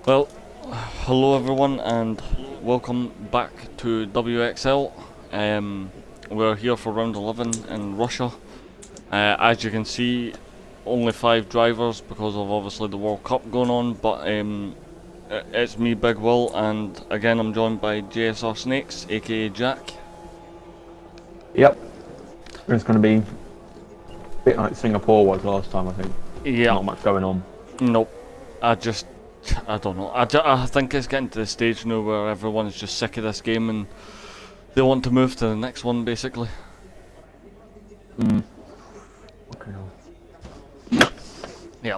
Well, hello everyone and welcome back to WXL. We're here for round 11 in Russia. As you can see, only 5 drivers because of obviously the World Cup going on, but it's me, Big Will, and again I'm joined by JSRSnakez, aka Jack. Yep. It's going to be a bit like Singapore was last time, I think. Yeah. Not much going on. Nope. I don't know. I think it's getting to the stage now where everyone's just sick of this game and they want to move to the next one, basically. Okay. Yeah,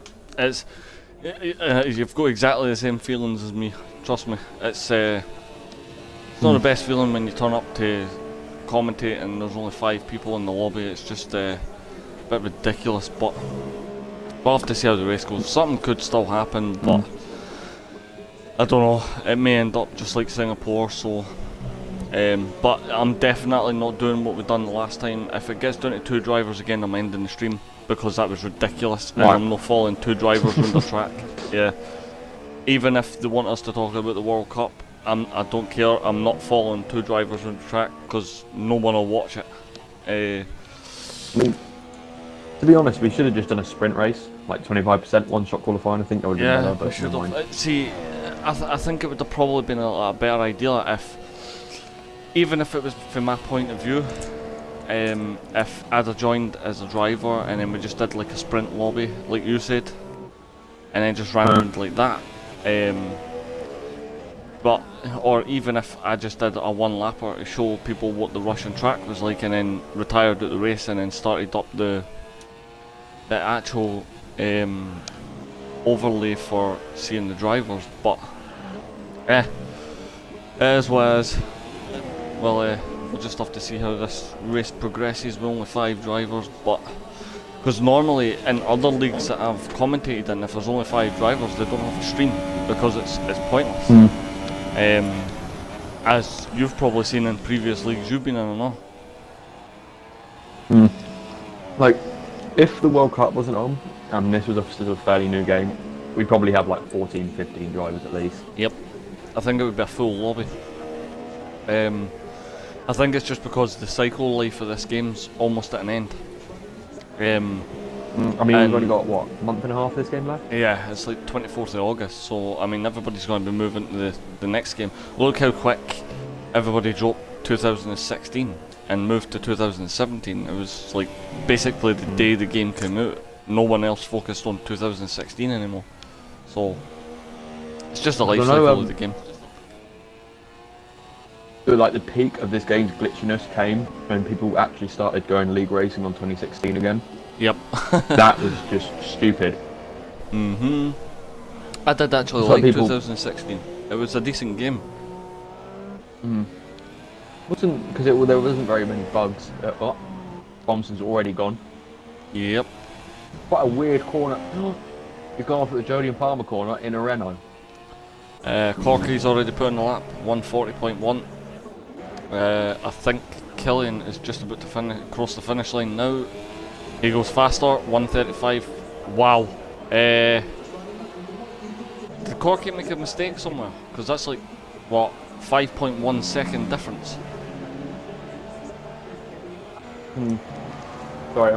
you've got exactly the same feelings as me. Trust me, it's not the best feeling when you turn up to commentate and there's only 5 people in the lobby. It's just a bit ridiculous, but we'll have to see how the race goes. Something could still happen, but I don't know. It may end up just like Singapore. So, but I'm definitely not doing what we've done the last time. If it gets down to 2 drivers again, I'm ending the stream because that was ridiculous, and I'm not following 2 drivers around the track. Yeah, even if they want us to talk about the World Cup, I don't care. I'm not following 2 drivers around the track because no one will watch it. I mean, to be honest, we should have just done a sprint race, like 25% one-shot qualifying. I think that would have been better. We But should never have. mind. See, I think it would have probably been a better idea if, even if it was from my point of view, if I'd have joined as a driver and then we just did like a sprint lobby, like you said, and then just ran around like that. Or even if I just did a one-lapper to show people what the Russian track was like, and then retired at the race and then started up the actual overlay for seeing the drivers. But as well as we'll just have to see how this race progresses with only 5 drivers. But because normally in other leagues that I've commentated in, if there's only 5 drivers, they don't have a stream because it's pointless. As you've probably seen in previous leagues you've been in, and all. Like, if the World Cup wasn't on, and this was still a fairly new game, we'd probably have like 14, 15 drivers at least. Yep, I think it would be a full lobby. I think it's just because the cycle life of this game's almost at an end. I mean, we've only got, what, a month and a half of this game left? Yeah, it's like 24th of August, so I mean everybody's going to be moving to the next game. Look how quick everybody dropped 2016 and moved to 2017. It was like basically the day the game came out. No one else focused on 2016 anymore. So it's just a life cycle of the game. So, like, the peak of this game's glitchiness came when people actually started going league racing on 2016 again. Yep. That was just stupid. I did actually like 2016. It was a decent game. Wasn't because there wasn't very many bugs. What? Thompson's already gone. Yep. Quite a weird corner. You've gone off at the Jody and Palmer corner in a Renault. Corky's already put in the lap, 140.1. I think Killian is just about to cross the finish line now. He goes faster, 135. Wow. Did Corky make a mistake somewhere? Because that's like, what, 5.1 second difference. Sorry,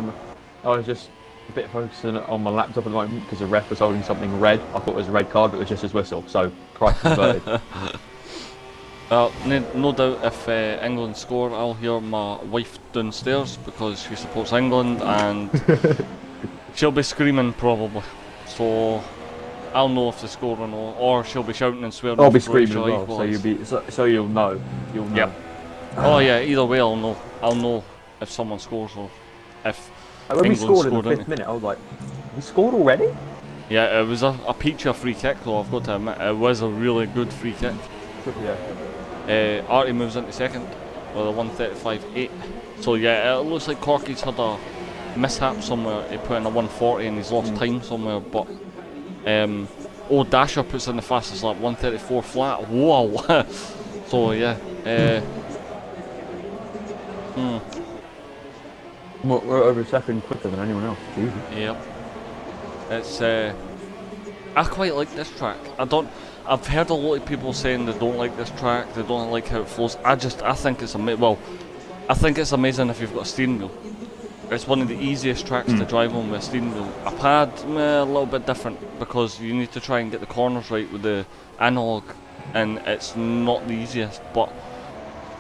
I was just a bit focusing on my laptop at the moment because the ref was holding something red. I thought it was a red card, but it was just his whistle. So, price converted. No doubt if England score, I'll hear my wife downstairs because she supports England and she'll be screaming probably. So I'll know if they score or not, or she'll be shouting and swearing. I'll be screaming as well, so you'll know. You'll know. Yep. Oh yeah, either way I'll know. I'll know if someone scores or if when England we scored in scored, the 5th minute, I was like, we scored already? Yeah, it was a peach of free kick though, I've got to admit. It was a really good free kick. Yeah. Artie moves into second with a 135.8. So yeah, it looks like Corky's had a mishap somewhere. He put in a 140 and he's lost time somewhere. But Dasher puts in the fastest lap, 134 flat. Whoa! So yeah. We're over a second quicker than anyone else. Jesus. Yep. It's I quite like this track. I've heard a lot of people saying they don't like this track, they don't like how it flows. I think it's amazing. Well, I think it's amazing if you've got a steering wheel. It's one of the easiest tracks to drive on with a steering wheel. A pad, a little bit different, because you need to try and get the corners right with the analog, and it's not the easiest, but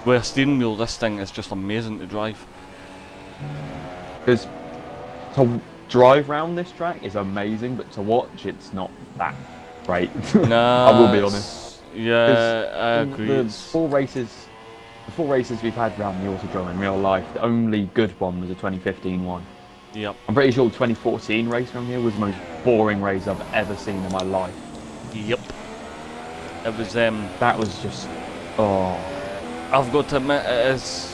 with a steering wheel, this thing is just amazing to drive. Because to drive round this track is amazing, but to watch, it's not that great. Nah, I will be honest. Yeah, I agree. The four races we've had around the Autodrome in real life, the only good one was the 2015 one. Yep. I'm pretty sure the 2014 race around here was the most boring race I've ever seen in my life. Yep. It was That was just, oh. I've got to admit, it is,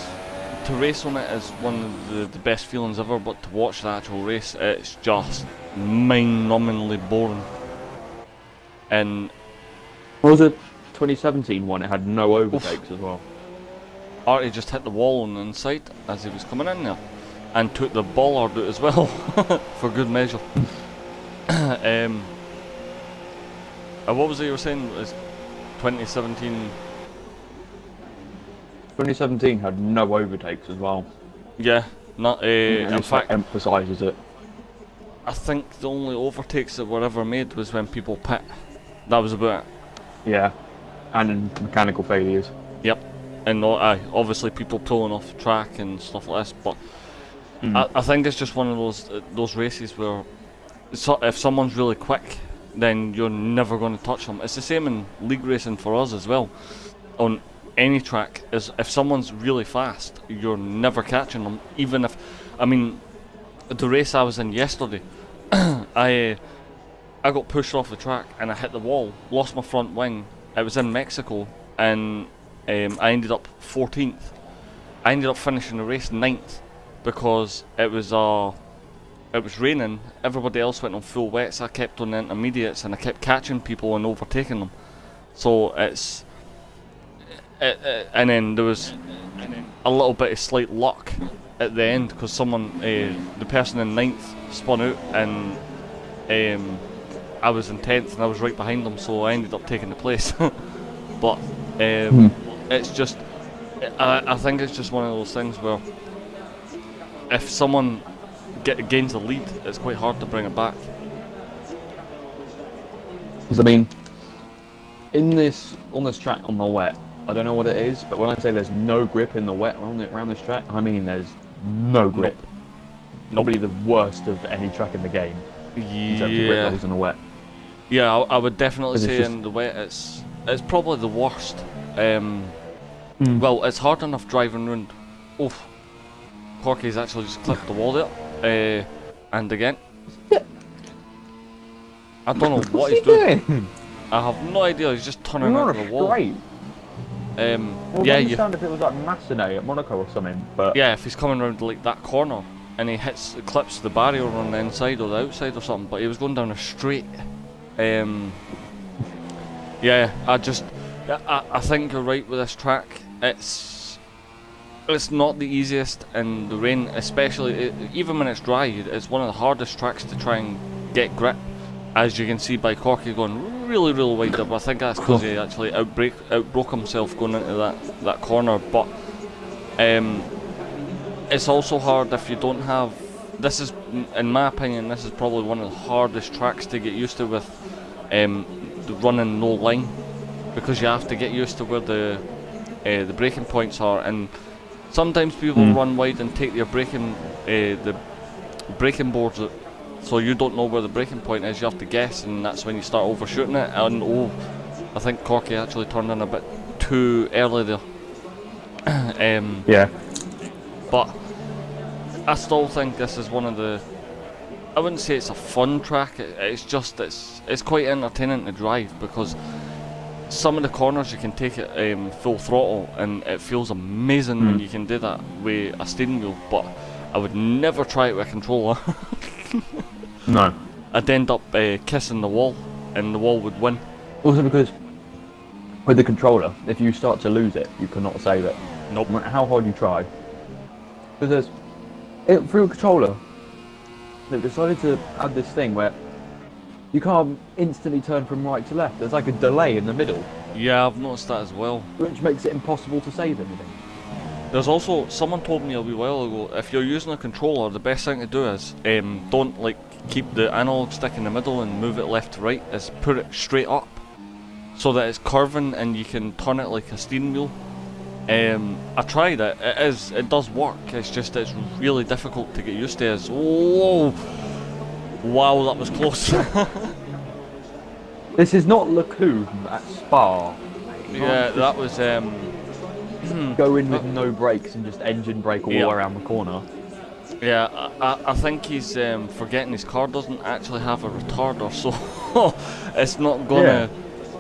to race on it is one of the best feelings ever, but to watch the actual race, it's just mind-numbingly boring. And What was it? 2017 one, it had no overtakes as well. Artie just hit the wall on the inside as he was coming in there, and took the bollard out as well, for good measure. What was it you were saying? Is 2017? 2017 had no overtakes as well. Yeah, not. In fact, emphasises it. I think the only overtakes that were ever made was when people pit. That was about it. Yeah, and in mechanical failures. Yep. And obviously people pulling off the track and stuff like this, but I think it's just one of those races where if someone's really quick, then you're never going to touch them. It's the same in league racing for us as well. On any track, is if someone's really fast, you're never catching them. Even if, I mean, the race I was in yesterday, I got pushed off the track and I hit the wall, lost my front wing. It was in Mexico, and I ended up 14th. I ended up finishing the race 9th because it was raining. Everybody else went on full wets. I kept on the intermediates and I kept catching people and overtaking them. So and then there was a little bit of slight luck at the end because someone, the person in 9th, spun out, and I was in 10th and I was right behind them, so I ended up taking the place. But it's just, I think it's just one of those things where if someone gains the lead, it's quite hard to bring it back. Because I mean, on this track on the wet, I don't know what it is, but when I say there's no grip in the wet around this track, I mean there's no grip. Probably the worst of any track in the game. In terms of grip levels in the wet. Yeah, I would definitely say in the wet it's probably the worst. Well, it's hard enough driving around. Oh, Corky's actually just clipped the wall there. And again. I don't know what he's doing. I have no idea, he's just turning into the wall. Well, yeah, I understand if it was like Massenet at Monaco or something, but yeah, if he's coming around like that corner and he clips the barrier on the inside or the outside or something, but he was going down a straight. Yeah, I think you're right with this track. It's not the easiest in the rain, especially even when it's dry. It's one of the hardest tracks to try and get grip, as you can see by Corky going really wide up. I think that's because he actually outbroke himself going into that corner. But it's also hard if you don't have. This is, in my opinion, this is probably one of the hardest tracks to get used to with the running no line, because you have to get used to where the braking points are, and sometimes people run wide and take their the braking boards out, so you don't know where the braking point is. You have to guess, and that's when you start overshooting it. And I think Corky actually turned in a bit too early there. yeah. But I still think this is one of the, I wouldn't say it's a fun track, it's just, it's quite entertaining to drive, because some of the corners you can take it full throttle and it feels amazing when you can do that with a steering wheel, but I would never try it with a controller. No. I'd end up kissing the wall and the wall would win. Also because with the controller, if you start to lose it, you cannot save it. Nope. No matter how hard you try. Because through a controller, they've decided to add this thing where You can't instantly turn from right to left. There's like a delay in the middle, Yeah, I've noticed that as well. which makes it impossible to save anything. There's also, someone told me a wee while ago, if you're using a controller, the best thing to do is, don't like keep the analog stick in the middle and move it left to right, is put it straight up, so that it's curving and you can turn it like a steering wheel. I tried it, it does work, it's just, it's really difficult to get used to. Whoa! Wow, that was close. This is not Lacoon at Spa. Yeah, that was, Go in with no brakes and just engine brake all the way around the corner. yeah, I think he's forgetting his car doesn't actually have a retarder, so it's not gonna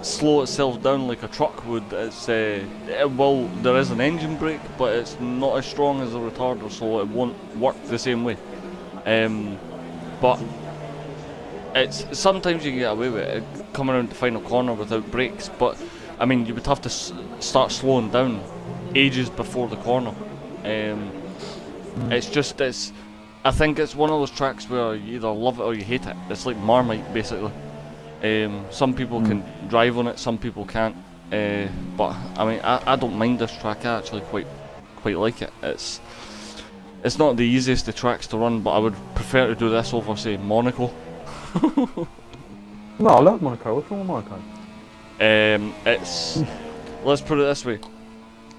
slow itself down like a truck would. It's well, there is an engine brake, but it's not as strong as a retarder, so it won't work the same way. But it's sometimes you can get away with it coming around the final corner without brakes, but I mean you would have to start slowing down ages before the corner. It's just, I think it's one of those tracks where you either love it or you hate it. It's like Marmite basically. Some people can drive on it, some people can't. But I mean, I don't mind this track. I actually quite like it. It's not the easiest of tracks to run, but I would prefer to do this over, say, Monaco. No, I love Monaco. What's wrong with Monaco? Let's put it this way.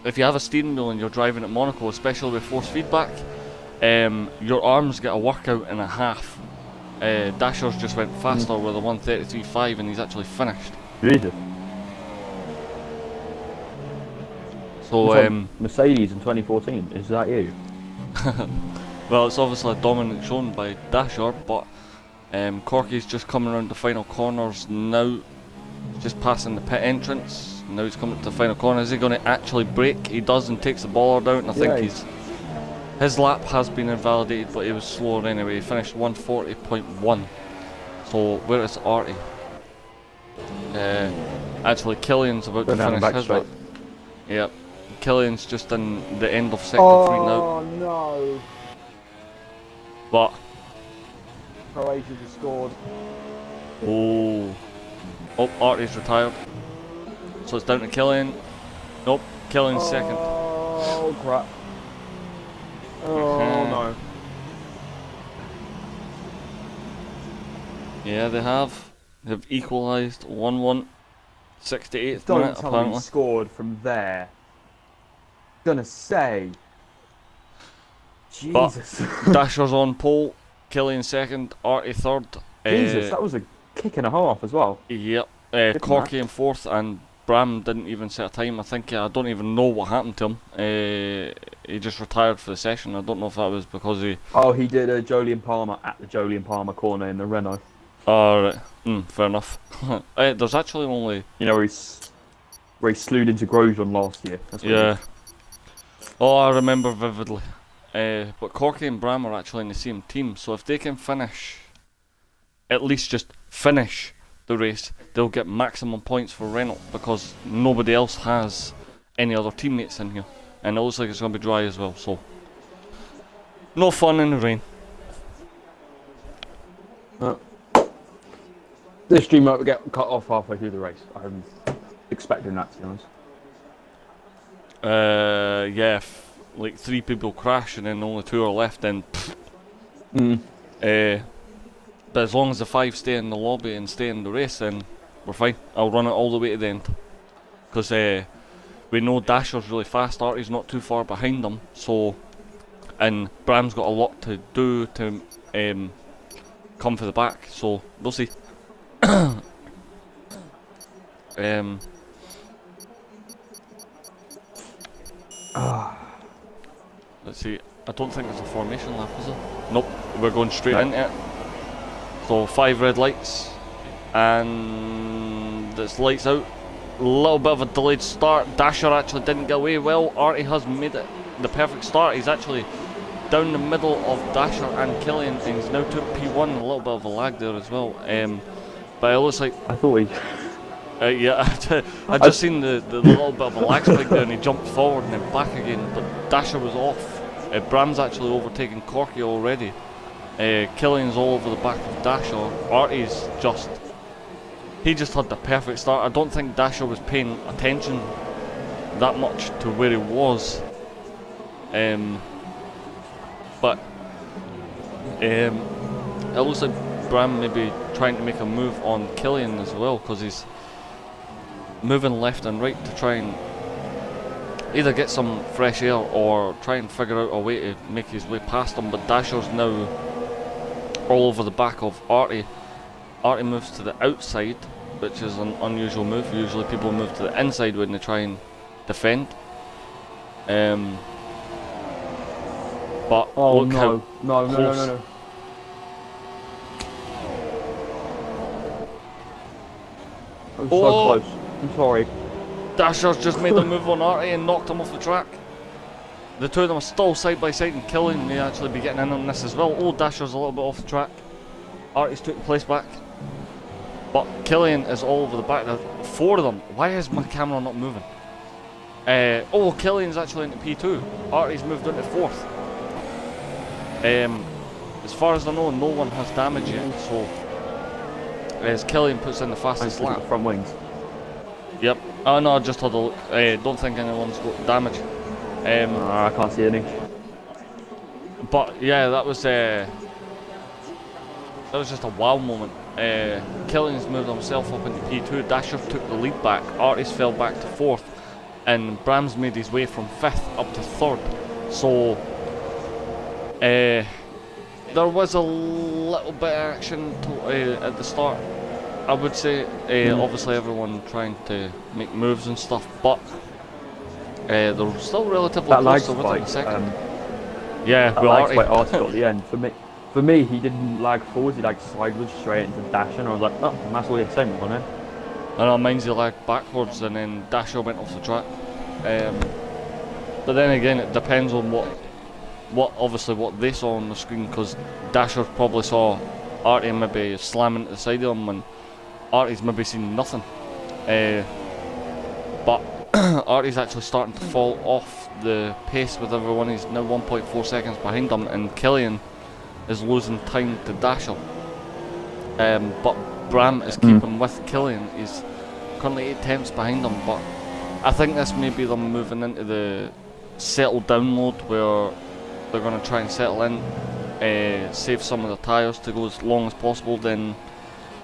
If you have a steering wheel and you're driving at Monaco, especially with force feedback, your arms get a workout and a half. Dasher's just went faster with a 133.5 and he's actually finished. Jesus. So, Mercedes in 2014, is that you? well, it's obviously a dominance shown by Dasher, but Corky's just coming around the final corners now, just passing the pit entrance. Now he's coming to the final corner. Is he going to actually brake? He does and takes the bollard out, and I think his lap has been invalidated, but he was slower anyway. He finished 140.1. So where is Artie? Actually, Killian's about to finish his lap. Yep, Killian's just in the end of sector 3 now. Oh no! But Croatia just scored. oh, Artie's retired. So it's down to Killian. Nope, Killian's second. Oh crap. Oh no. Yeah, they have. They've equalised 1-1. 68th Don't minute tell apparently. me he scored from there. Gonna say. Jesus. Dasher's on pole, Killian second, Artie third. Jesus, that was a kick and a half as well. Yep. Corky in fourth, and Bram didn't even set a time. I think I don't even know what happened to him. He just retired for the session. I don't know if that was because he. Oh, he did a Jolyon Palmer at the Jolyon Palmer corner in the Renault. Alright, fair enough. There's actually only. You know where he slewed into Grosjean last year. That's what Yeah. Oh, I remember vividly. But Corky and Bram are actually in the same team, so if they can finish, at least just finish the race, they'll get maximum points for Renault because nobody else has any other teammates in here, and it looks like it's going to be dry as well. So no fun in the rain. This stream might get cut off halfway through the race. I'm expecting that, to be honest. Yeah, if like 3 people crash and then only 2 are left, then but as long as the 5 stay in the lobby and stay in the race, then we're fine. I'll run it all the way to the end. Because we know Dasher's really fast, Artie's not too far behind them, so, and Bram's got a lot to do to come for the back, so we'll see. Let's see, I don't think there's a formation lap, is there? Nope, we're going straight into it. So 5 red lights, and it's lights out. A little bit of a delayed start. Dasher actually didn't get away well. Artie has made it the perfect start. He's actually down the middle of Dasher and Killian, and he's now took P1. A little bit of a lag there as well. But it looks like I thought he. yeah, I just seen the little bit of a lag spike there, and he jumped forward and then back again. But Dasher was off. Bram's actually overtaken Corky already. Killian's all over the back of Dasher. Artie's just he just had the perfect start. I don't think Dasher was paying attention that much to where he was. But it looks like Bram maybe trying to make a move on Killian as well, because he's moving left and right to try and either get some fresh air or try and figure out a way to make his way past him. But Dasher's now all over the back of Artie. Artie moves to the outside, which is an unusual move. Usually people move to the inside when they try and defend. But Oh look no, how no, no, no, close. no, no. I'm so Oh. close. I'm sorry. Dasher's just made a move on Artie and knocked him off the track. The two of them are still side by side, and Killian may actually be getting in on this as well. Oh, Dasher's a little bit off the track. Artie's took the place back. But Killian is all over the back. There's 4 of them. Why is my camera not moving? Oh, Killian's actually into P2. Artie's moved into 4th. As far as I know, no one has damage yet, so as Killian puts in the fastest Thanks lap. to the front wings. Yep. Oh no, I just had a look. Don't think anyone's got damage. I can't see any. But yeah, that was just a wow moment. Killian's moved himself up into P2. Dasher took the lead back. Artie's fell back to 4th, and Bram's made his way from 5th up to 3rd. So there was a little bit of action at the start, I would say. Obviously everyone trying to make moves and stuff, but they're still relatively That lag close to within a spike. second. Yeah, That well, lag Artie, spike Artie got at the end. For me, he didn't lag forwards. He lagged sideways straight into Dasher, and I was like, oh, that's all the same one, eh? I know, mine's he lagged backwards and then Dasher went off the track. But then again, it depends on obviously what they saw on the screen, because Dasher probably saw Artie maybe slamming to the side of him, and Artie's maybe seen nothing. But Artie's actually starting to fall off the pace with everyone. He's now 1.4 seconds behind him, and Killian is losing time to Dasher. But Bram is keeping with Killian. He's currently 8 tenths behind him, but I think this may be them moving into the settle down mode, where they're going to try and settle in, save some of the tyres to go as long as possible, then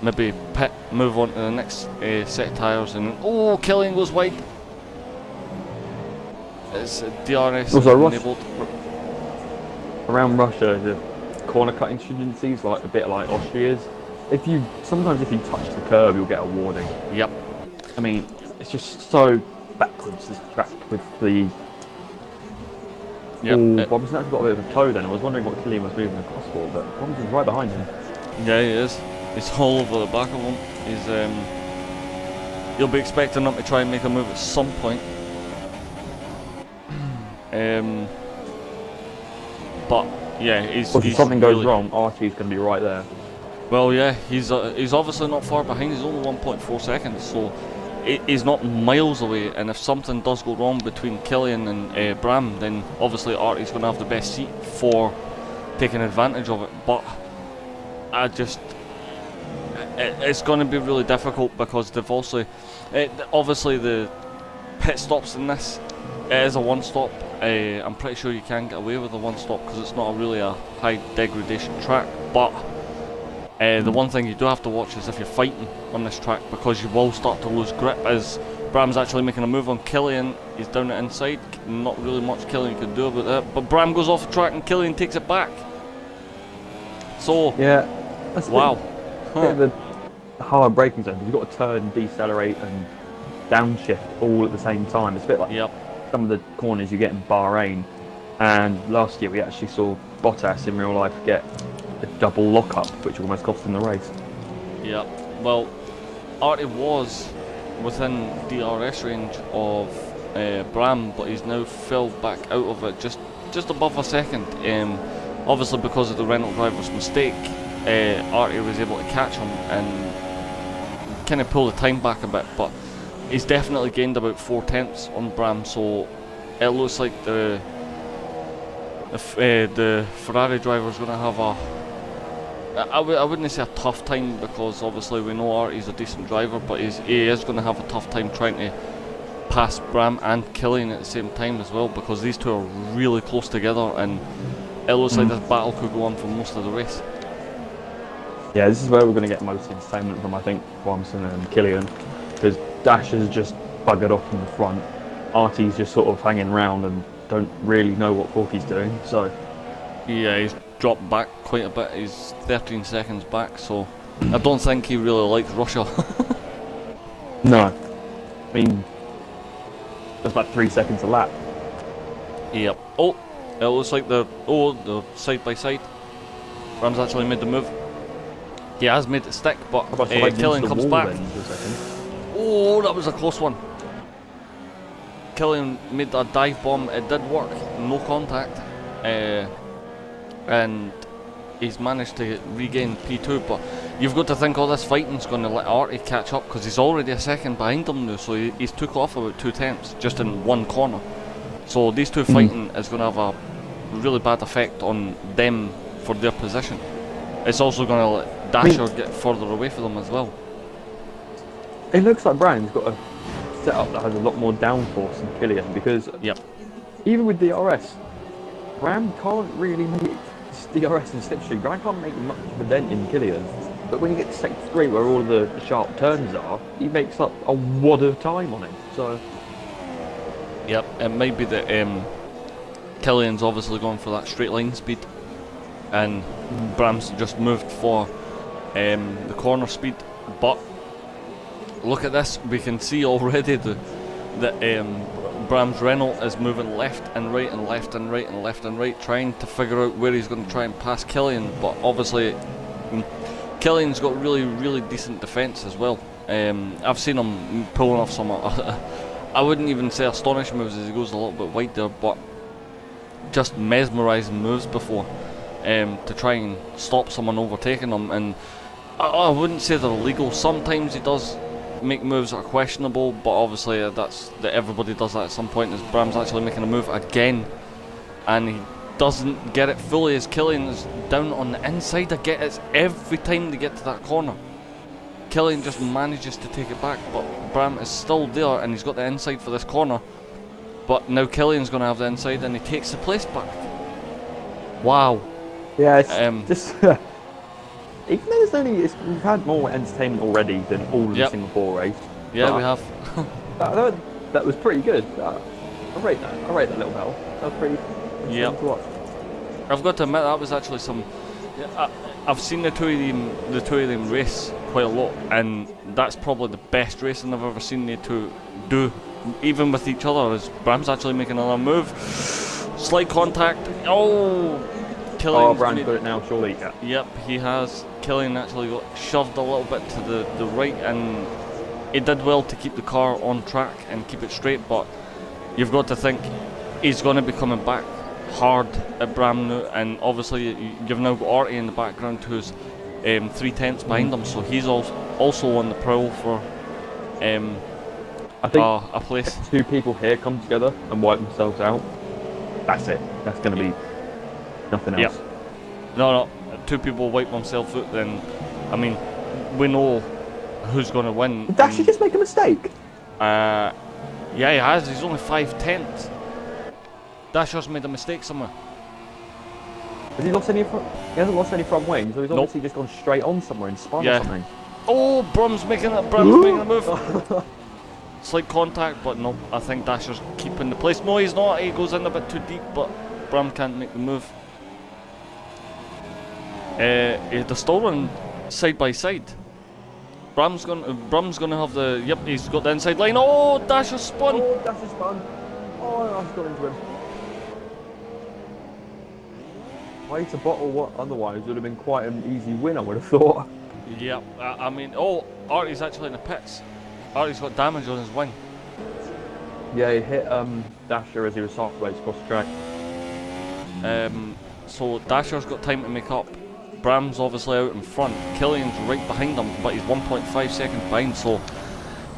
maybe pit, move on to the next set of tyres, and oh, Killian goes wide. It's DRS Also, enabled. Around Russia, the corner cutting stringencies, like a bit like Austria's. Sometimes if you touch the curb, you'll get a warning. Yep. I mean, it's just so backwards, this track with the... Yep. Oh, Robinson actually got a bit of a toe then. I was wondering what Killian was moving across for, but Robinson's right behind him. Yeah, he is. He's all over the back of him. He's you'll be expecting him to try and make a move at some point. But yeah, he's. But if something goes really wrong, Archie's going to be right there. Well, yeah, he's obviously not far behind. He's only 1.4 seconds, so he's not miles away. And if something does go wrong between Killian and Bram, then obviously Artie's going to have the best seat for taking advantage of it. But it's going to be really difficult, because they've also obviously the pit stops in this, it is a one stop. I'm pretty sure you can get away with a one stop because it's not really a high degradation track, but the one thing you do have to watch is if you're fighting on this track, because you will start to lose grip. As Bram's actually making a move on Killian, he's down the inside, not really much Killian can do about that, but Bram goes off the track and Killian takes it back. So yeah, that's wow. a bit of a hard braking zone, because you've got to turn, decelerate and downshift all at the same time. It's a bit like some of the corners you get in Bahrain, and last year we actually saw Bottas in real life get a double lockup, which almost cost him the race. Yeah, well, Artie was within DRS range of Bram, but he's now fell back out of it just above a second. Obviously because of the Renault driver's mistake, Artie was able to catch him and kind of pull the time back a bit, but he's definitely gained about 4 tenths on Bram, so it looks like the Ferrari driver is going to have I wouldn't say a tough time, because obviously we know Artie's a decent driver, but he is going to have a tough time trying to pass Bram and Killian at the same time as well, because these two are really close together, and it looks like this battle could go on for most of the race. Yeah, this is where we're going to get most entertainment from, I think, Williamson and Killian, because Dash has just buggered off in the front. Artie's just sort of hanging around and don't really know what Corky's doing, so... Yeah, he's dropped back quite a bit. He's 13 seconds back, so I don't think he really likes Russia. No. I mean, that's about 3 seconds a lap. Yep. Oh, it looks like they're side by side. Bram's actually made the move. He has made it stick, but Killian comes back. Oh, that was a close one. Killian made a dive bomb. It did work. No contact. And he's managed to regain P2, but you've got to think all this fighting's going to let Artie catch up, because he's already a second behind him now, so he's took off about 2/10 just in one corner. So these two fighting is going to have a really bad effect on them for their position. It's also going to let Dasher get further away from them as well. It looks like Brian's got a setup that has a lot more downforce than Killian, because even with DRS, Bram can't really make DRS and slipstream. Bram can't make much of a dent in Killian, but when you get to sector 3 where all the sharp turns are, he makes up a wad of time on it. So yep, it might be that Killian's obviously gone for that straight line speed, and Bram's just moved for the corner speed. But look at this, we can see already that Bram's Renault is moving left and right and left and right and left and right, trying to figure out where he's going to try and pass Killian. But obviously Killian's got really decent defence as well. I've seen him pulling off some I wouldn't even say astonishing moves as he goes a little bit wide there, but just mesmerising moves before to try and stop someone overtaking him. And I wouldn't say they're illegal. Sometimes he does make moves that are questionable, but obviously everybody does that at some point. As Bram's actually making a move again, and he doesn't get it fully, as Killian is down on the inside. It's every time they get to that corner, Killian just manages to take it back, but Bram is still there, and he's got the inside for this corner. But now Killian's going to have the inside, and he takes the place back. Wow. Yeah, it's just... Even though we've had more entertainment already than all of the Singapore race. Yeah, we have. that was pretty good. I rate that little battle. That was pretty interesting to watch. I've got to admit, that was actually some... I've seen the two of them race quite a lot, and that's probably the best racing I've ever seen the two do, even with each other, as Bram's actually making another move. Slight contact. Oh! Killian's Bram's got it now, surely. Yeah. Yep, he has. Killian actually got shoved a little bit to the right, and he did well to keep the car on track and keep it straight, but you've got to think he's going to be coming back hard at Bram now, and obviously you've now got Artie in the background who's 3/10 behind him, so he's also on the prowl for I think a place. If two people here come together and wipe themselves out, that's it. That's going to be nothing else. Yep. No, two people wipe themselves out, then I mean, we know who's going to win. Did Dashy just make a mistake? Yeah, he has. He's only 5/10. Dasher's made a mistake somewhere. Has he lost any? He hasn't lost any front wing, so he's obviously just gone straight on somewhere and spun or something. Oh, Bram's making a move. Slight contact, but no, I think Dasher's keeping the place. No, he's not. He goes in a bit too deep, but Bram can't make the move. They're still running side by side. Bram's gonna have the... Yep, he's got the inside line. Oh, Dasher spun! Oh, Dasher spun. Oh, I've got into him. Way to bottle what otherwise would have been quite an easy win, I would have thought. Yep, I mean... Oh, Artie's actually in the pits. Artie's got damage on his wing. Yeah, he hit Dasher as he was sideways across the track. So Dasher's got time to make up. Bram's obviously out in front. Killian's right behind him, but he's 1.5 seconds behind. So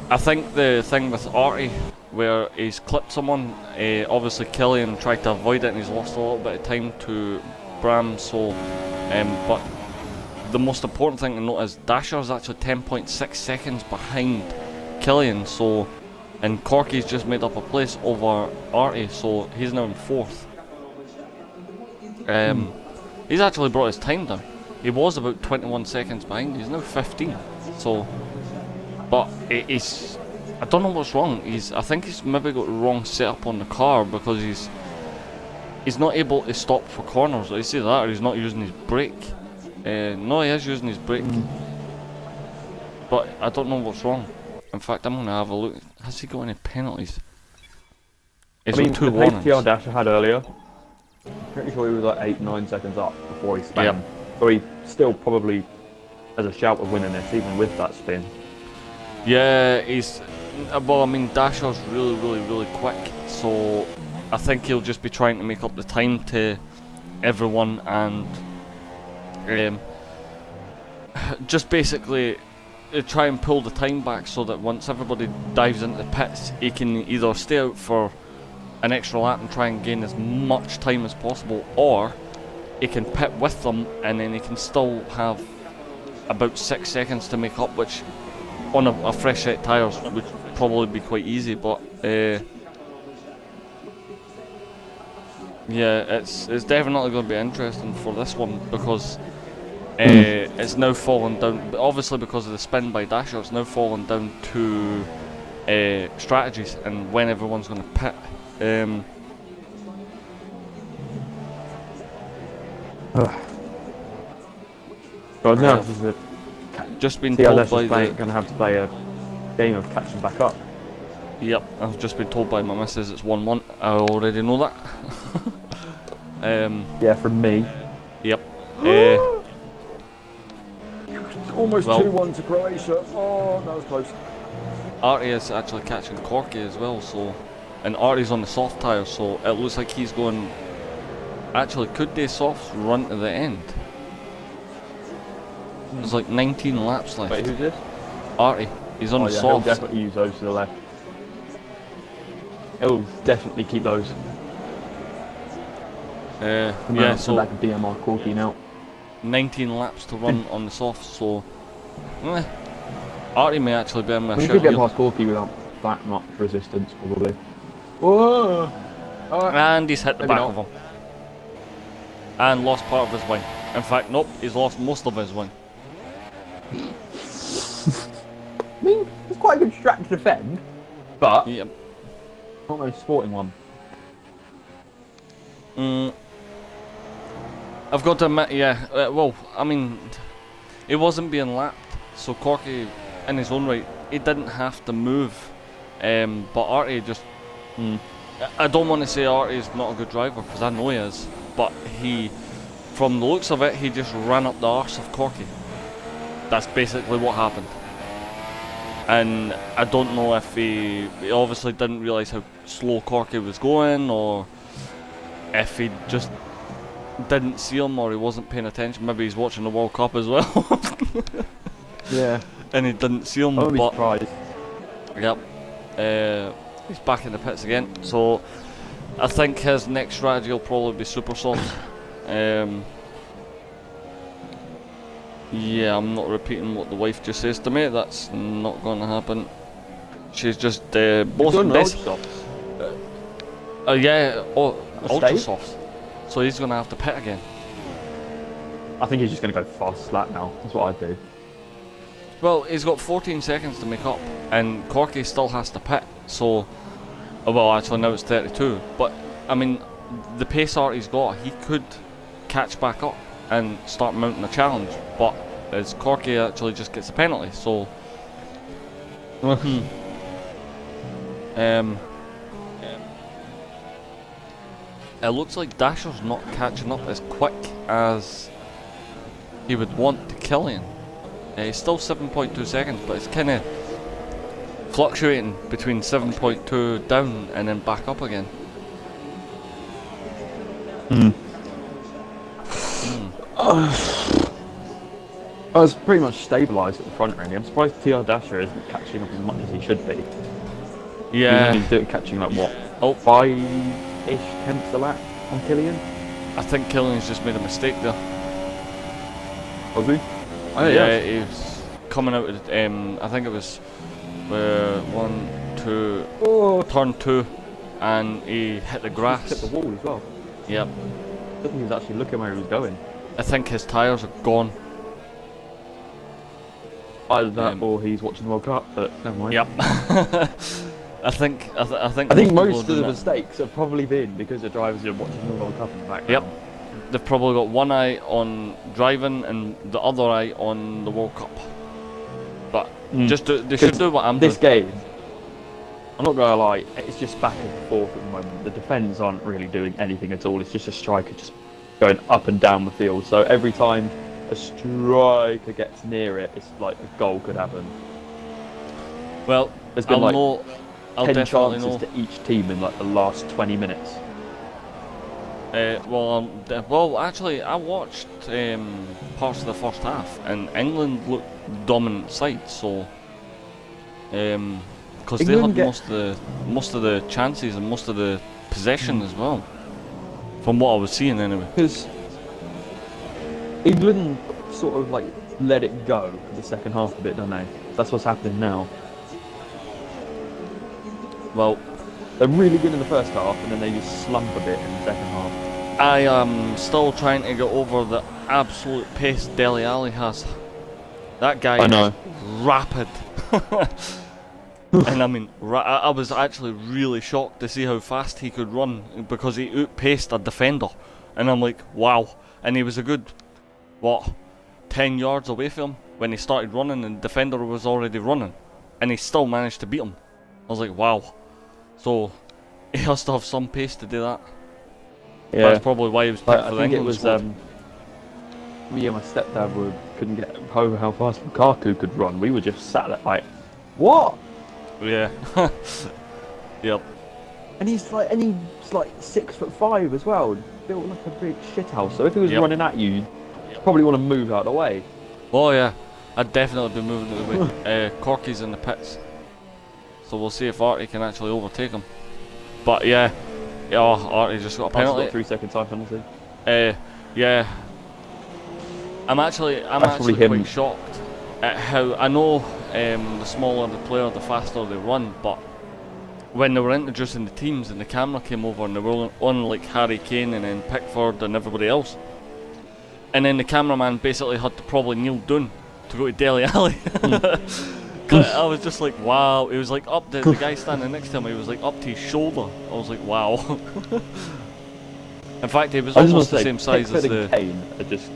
I think the thing with Artie, where he's clipped someone, obviously Killian tried to avoid it and he's lost a little bit of time to Bram. So, but the most important thing to note is Dasher is actually 10.6 seconds behind Killian, so, and Corky's just made up a place over Artie, so he's now in 4th. He's actually brought his time down. He was about 21 seconds behind, he's now 15, so, but he's, I don't know what's wrong. I think he's maybe got the wrong setup on the car, because he's not able to stop for corners. You see that, or he's not using his brake. No, he is using his brake, but I don't know what's wrong. In fact, I'm gonna have a look. Has he got any penalties? He's got 2 warnings. The Dasher had earlier, pretty sure he was like 8-9 seconds up before he spun. Yep. So he still probably has a shout of winning this, even with that spin. Yeah, he's. Well, I mean, Dasher's really quick, so I think he'll just be trying to make up the time to everyone, and just basically try and pull the time back so that once everybody dives into the pits, he can either stay out for an extra lap and try and gain as much time as possible, or he can pit with them and then he can still have about 6 seconds to make up, which on a fresh set of tyres would probably be quite easy, but yeah, it's definitely going to be interesting for this one, because it's now fallen down, obviously because of the spin by Dasher, it's now fallen down to strategies and when everyone's going to pit. Well, now just been told by going to have to play a game of catching back up. Yep, I've just been told by my missus it's 1-1. I already know that. Yeah, from me. Yep. Almost 2-1 to Croatia. Oh, that was close. Artie is actually catching Corky as well, so, and Artie's on the soft tyres, so it looks like he's going. Actually, could they softs run to the end? There's like 19 laps left. Wait, who's this? Artie. He's on the softs. He'll definitely use those to the left. He'll definitely keep those. Yeah, so back to DMR Corky now. 19 laps to run on the softs, so Artie may actually be in with a shout. shout. He could get past Corky without that much resistance, probably. Whoa! And he's hit the back of him. And lost part of his wing. In fact, nope, he's lost most of his wing. I mean, it's quite a good strat to defend, but yep. Not no sporting one. I've got to admit, yeah, well, I mean, he wasn't being lapped, so Corky, in his own right, he didn't have to move, but Artie just, I don't want to say Artie's not a good driver, because I know he is, but he, from the looks of it, he just ran up the arse of Corky. That's basically what happened. And I don't know if he obviously didn't realise how slow Corky was going, or if he just didn't see him, or he wasn't paying attention. Maybe he's watching the World Cup as well. Yeah. And he didn't see him, I'll be but surprised. Yep. He's back in the pits again, so I think his next strategy will probably be super soft. Yeah, I'm not repeating what the wife just says to me. That's not going to happen. She's just both best. Yeah, ultra softs. So he's going to have to pit again. I think he's just going to go fast lap now. That's what I'd do. Well, he's got 14 seconds to make up, and Corky still has to pit. So, well, actually now it's 32. But I mean, the pace Artie's got, he could catch back up and start mounting a challenge, but as Corky actually just gets a penalty, so it looks like Dasher's not catching up as quick as he would want to Killian. He's still 7.2 seconds, but it's kind of fluctuating between 7.2 down and then back up again. I was pretty much stabilised at the front, really. I'm surprised TR Dasher isn't catching up as much as he should be. Yeah. He's catching like what? 5-ish tenths a lap on Killian? I think Killian's just made a mistake there. Was he? Oh, yeah, he was coming out of, I think it was 1, 2, turn 2, and he hit the grass. Hit the wall as well. Yep. I think he was actually looking where he was going. I think his tyres are gone. Either that or he's watching the World Cup, but never mind. Yep. I think most of the mistakes have probably been because the drivers are watching the World Cup in the background. Yep. They've probably got one eye on driving and the other eye on the World Cup. But they should do what I'm doing. This game, I'm not gonna lie, it's just back and forth at the moment. The defence aren't really doing anything at all. It's just a striker just going up and down the field. So every time a striker gets near it, it's like a goal could happen. Well, there's been I'll 10 chances to each team in like the last 20 minutes. Well, actually, I watched parts of the first half, and England looked dominant side. So, because they had most of the chances and most of the possession as well, from what I was seeing anyway. Because England sort of like let it go for the second half a bit, don't they? That's what's happening now. Well, they're really good in the first half, and then they just slump a bit in the second half. I am still trying to get over the absolute pace Dele Alli has. That guy is rapid. And I mean, I was actually really shocked to see how fast he could run because he outpaced a defender. And I'm like, wow. And he was a good, 10 yards away from him when he started running, and the defender was already running. And he still managed to beat him. I was like, wow. So, he has to have some pace to do that. Yeah. That's probably why he was picked for the England squad. Me and my stepdad couldn't get over how fast Lukaku could run. We were just sat there like, what? Yeah. Yep. And he's like 6'5" as well, built like a big shithouse. So if he was running at you, you'd probably want to move out of the way. Oh yeah, I'd definitely be moving out of the way. Corky's in the pits, so we'll see if Artie can actually overtake him. But yeah, Artie just got a penalty. 3-second time penalty. Yeah. I'm actually quite shocked at how, I know the smaller the player, the faster they run, but when they were introducing the teams and the camera came over and they were on like Harry Kane and then Pickford and everybody else, and then the cameraman basically had to probably kneel down to go to Dele Alli. I was just like, wow. It was like up the guy standing next to him, he was like up to his shoulder. I was like, wow. In fact, he was almost the same size as the Kane are just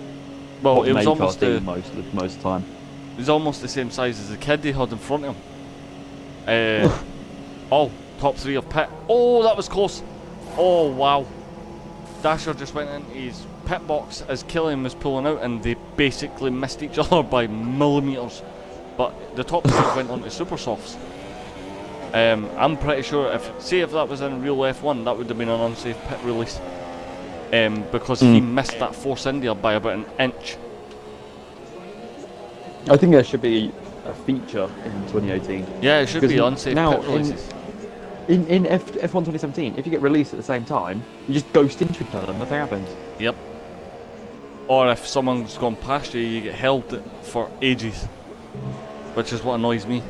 well, it was almost the most of the time. He was almost the same size as the kid he had in front of him. Top 3 of pit. Oh, that was close. Oh wow. Dasher just went in his pit box as Killian was pulling out, and they basically missed each other by millimetres. But the top 3 went on to super softs. I'm pretty sure if that was in real F1, that would have been an unsafe pit release. Because he missed that force India by about an inch. I think there should be a feature in 2018. Yeah, it should be unsafe pit releases. In F1 2017, if you get released at the same time, you just ghost into each other and nothing happens. Yep. Or if someone's gone past you, you get held for ages. Which is what annoys me.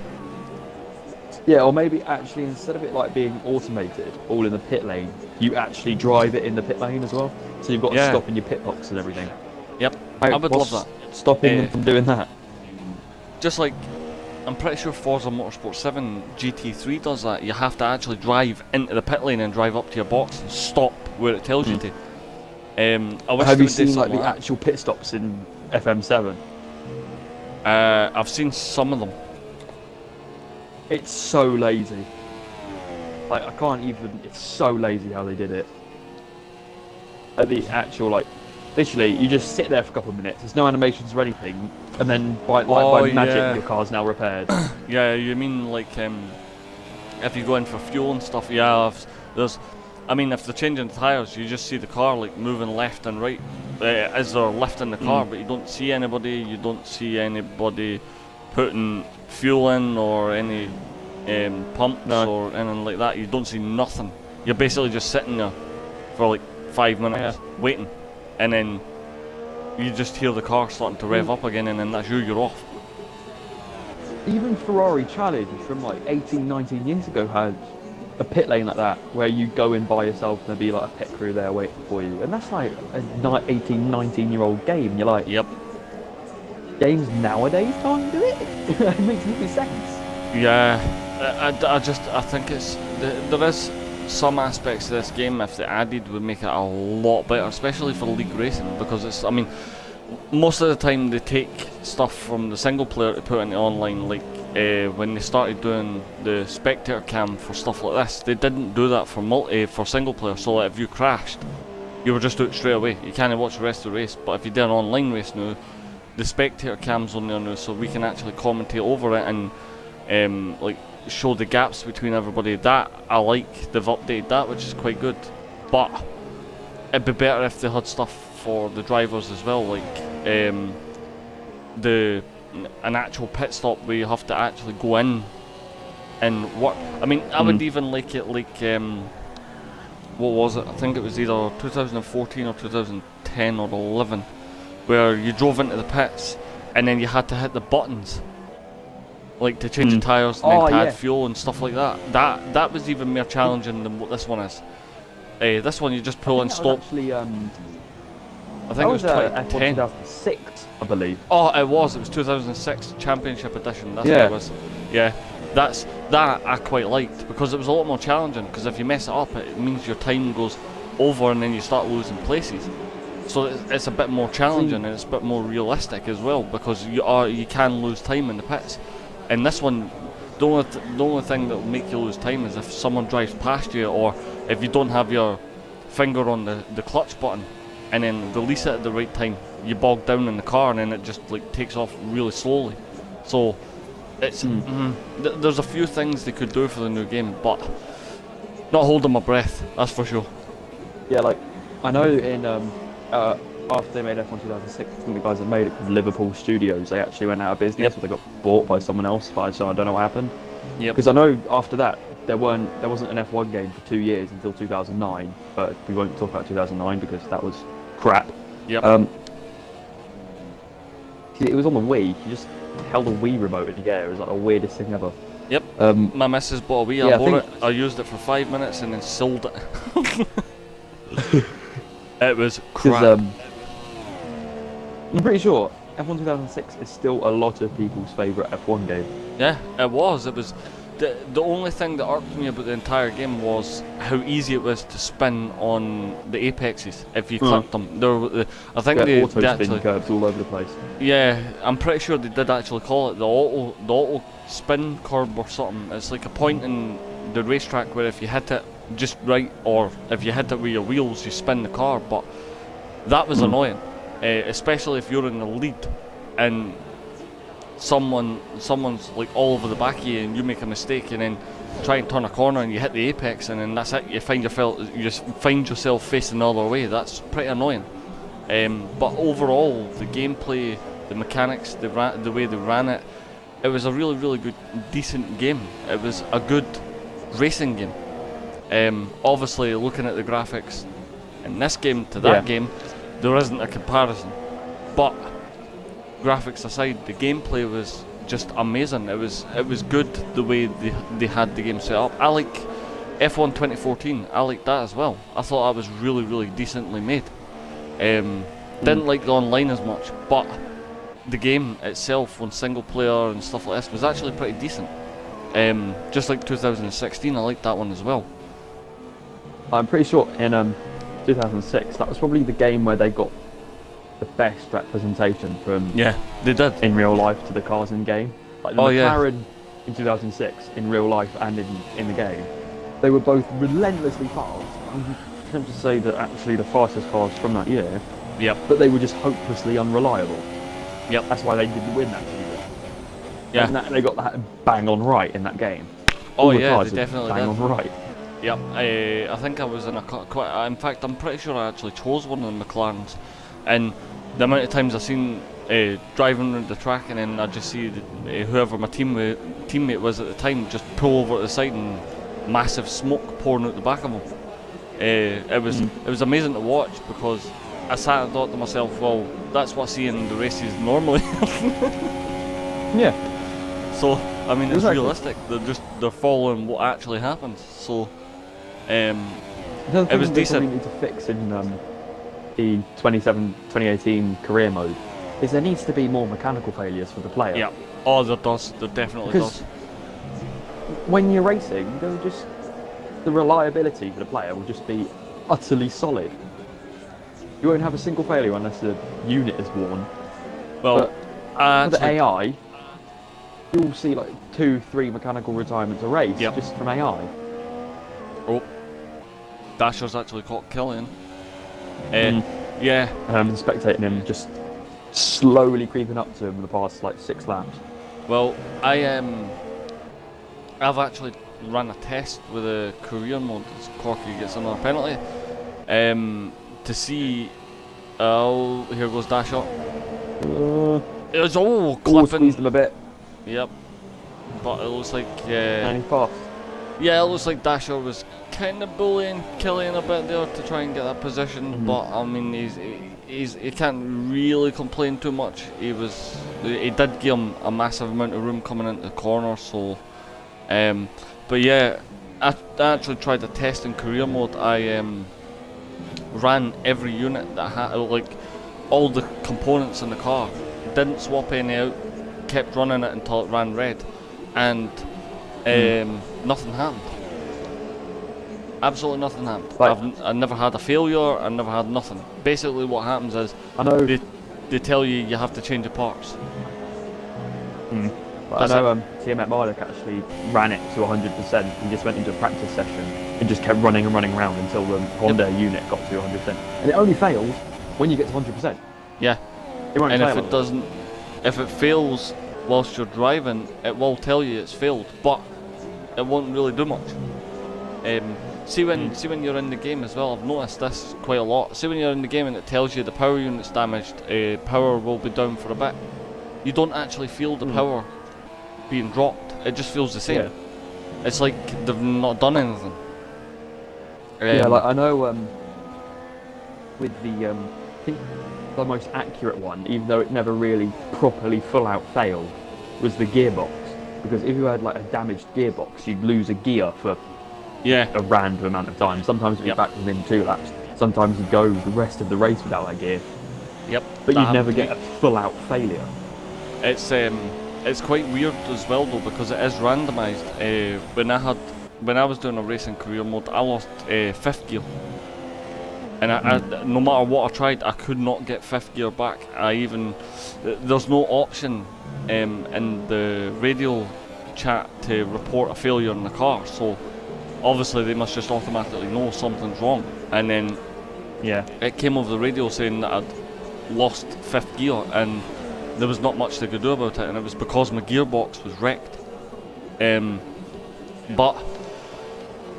Yeah, or maybe actually instead of it like being automated, all in the pit lane, you actually drive it in the pit lane as well. So you've got to stop in your pit box and everything. Yep, I would love that. Stopping them from doing that? Just like, I'm pretty sure Forza Motorsport 7 GT3 does that. You have to actually drive into the pit lane and drive up to your box and stop where it tells you to. I wish have you seen like the actual pit stops in FM7? I've seen some of them. It's so lazy. Like, I can't even, it's so lazy how they did it. At the actual, like, literally, you just sit there for a couple of minutes, there's no animations or anything, and then by magic, your car's now repaired. Yeah, you mean like, if you go in for fuel and stuff, yeah, if they're changing tyres, you just see the car, like, moving left and right as they're lifting the car, but you don't see anybody putting fuel in or any pumps or anything like that. You don't see nothing. You're basically just sitting there for like 5 minutes waiting, and then you just hear the car starting to rev up again, and then that's you're off. Even Ferrari Challenge from like 18, 19 years ago had a pit lane like that, where you go in by yourself and there'd be like a pit crew there waiting for you. And that's like a 18, 19-year-old game. And you're like, Yep. Games nowadays can't do it? It makes no sense. Yeah, I think there is some aspects of this game, if they added, would make it a lot better, especially for league racing, because I mean, most of the time they take stuff from the single player to put into online, like when they started doing the spectator cam for stuff like this, they didn't do that for single player, so like if you crashed, you were just out straight away, you can't watch the rest of the race. But if you did an online race now, the spectator cam's on there now, so we can actually commentate over it and like show the gaps between everybody. That I like, they've updated that, which is quite good. But it'd be better if they had stuff for the drivers as well, like an actual pit stop where you have to actually go in and work. I mean, I would even like it like what was it? I think it was either 2014 or 2010 or 11, where you drove into the pits and then you had to hit the buttons, like to change the tyres and then to add fuel and stuff like that. That was even more challenging than what this one is. This one you just pull and stop. Actually, I think it was 2010. 2006, I believe. Oh, it was 2006 Championship Edition. That's what it was. Yeah, that I quite liked, because it was a lot more challenging. Because if you mess it up, it means your time goes over and then you start losing places. So it's a bit more challenging and it's a bit more realistic as well, because you can lose time in the pits. And this one, the only thing that will make you lose time is if someone drives past you, or if you don't have your finger on the clutch button and then release it at the right time, you bog down in the car and then it just like takes off really slowly. So it's there's a few things they could do for the new game, but not holding my breath, that's for sure. Yeah, like I know in after they made F1 2006, I think the guys that made it, Liverpool Studios, they actually went out of business, or they got bought by someone else. So I don't know what happened. Because I know after that there wasn't an F1 game for 2 years until 2009, but we won't talk about 2009 because that was crap. Yep. It was on the Wii. You just held a Wii remote in the air. It was like the weirdest thing ever. Yep. My missus bought a Wii. I bought it. I used it for 5 minutes and then sold it. It was crap. I'm pretty sure F1 2006 is still a lot of people's favourite F1 game. Yeah, it was. It was. The only thing that irked me about the entire game was how easy it was to spin on the apexes if you clicked them. I think they auto spin curves all over the place. Yeah, I'm pretty sure they did actually call it the auto spin curve or something. It's like a point in the racetrack where if you hit it just right, or if you hit it with your wheels, you spin the car. But that was annoying, especially if you're in the lead and someone's like all over the back of you and you make a mistake and then try and turn a corner and you hit the apex and then that's it. You just find yourself facing the other way. That's pretty annoying. But overall, the gameplay, the mechanics, the way they ran it, it was a really, really good, decent game. It was a good racing game. Obviously, looking at the graphics in this game to that game, there isn't a comparison. But graphics aside, the gameplay was just amazing. It was good the way they had the game set up. I like F1 2014. I like that as well. I thought that was really, really decently made. Didn't like the online as much, but the game itself, on single player and stuff like this, was actually pretty decent. Just like 2016, I liked that one as well. I'm pretty sure in 2006, that was probably the game where they got the best representation from they did in real life to the cars in game. Like the McLaren in 2006 in real life and in the game, they were both relentlessly fast. I'm tempted to say that actually the fastest cars from that year. Yep. But they were just hopelessly unreliable. Yep. That's why they didn't win that season. Yeah. And they got that bang on right in that game. Oh the yeah, they definitely bang did. on right. Yep. I think I was in in fact, I'm pretty sure I actually chose one of the McLarens. And the amount of times I've seen driving around the track and then I just see whoever my teammate was at the time just pull over to the side and massive smoke pouring out the back of him. It was amazing to watch because I sat and thought to myself, well, that's what I see in the races normally. Yeah. So, I mean, it's Exactly. realistic. They're following what actually happens. So, The other it was thing they decent. probably need to fix in the 2018 career mode is there needs to be more mechanical failures for the player. Yeah. Oh, there does. There definitely Because does. when you're racing, the reliability for the player will just be utterly solid. You won't have a single failure unless the unit is worn. Well, But for the AI, you'll see like 2-3 mechanical retirements a race Yep. just from AI. Oh, Dasher's actually caught Killian. Yeah. Spectating him just slowly creeping up to him in the past like 6 laps. Well, I've actually ran a test with a career mode. As Corky gets another penalty. To see. Oh, here goes Dasher. It was clipping. Squeezed him a bit, Yep. But it looks like and he passed. yeah, it looks like Dasher was kind of bullying Killian a bit there to try and get that position. But I mean, he can't really complain too much. He did give him a massive amount of room coming into the corner. So, but yeah, I actually tried a test in career mode. I ran every unit that had like all the components in the car, didn't swap any out, kept running it until it ran red, and nothing happened. Absolutely nothing happened. Like- I never had a failure. I never had nothing. Basically, what happens is I know. they tell you have to change the parts. But I know TM Marduk actually ran it to 100% and just went into a practice session and just kept running and running around until the Honda unit got to 100%. And it only fails when you get to 100%. Yeah. It won't And fail if it otherwise. doesn't, if it fails whilst you're driving, it will tell you it's failed, but it won't really do much. See when you're in the game as well. I've noticed this quite a lot. See when you're in the game and it tells you the power unit's damaged, power will be down for a bit. You don't actually feel the power being dropped. It just feels the same. Yeah. It's like they've not done anything. Yeah, like I know with the I think the most accurate one, even though it never really properly full out failed, was the gearbox. Because if you had like a damaged gearbox, you'd lose a gear for yeah. a random amount of time. Sometimes it'd be Yep. back within 2 laps. Sometimes you'd go the rest of the race without that gear. Yep. But that you'd never happened to get me. a full out failure. It's quite weird as well though, because it is randomised. When I was doing a racing career mode, I lost 5th gear, and I no matter what I tried, I could not get 5th gear back. There's no option in the radio chat to report a failure in the car. So obviously they must just automatically know something's wrong, and then Yeah. it came over the radio saying that I'd lost 5th gear, and there was not much they could do about it, and it was because my gearbox was wrecked. But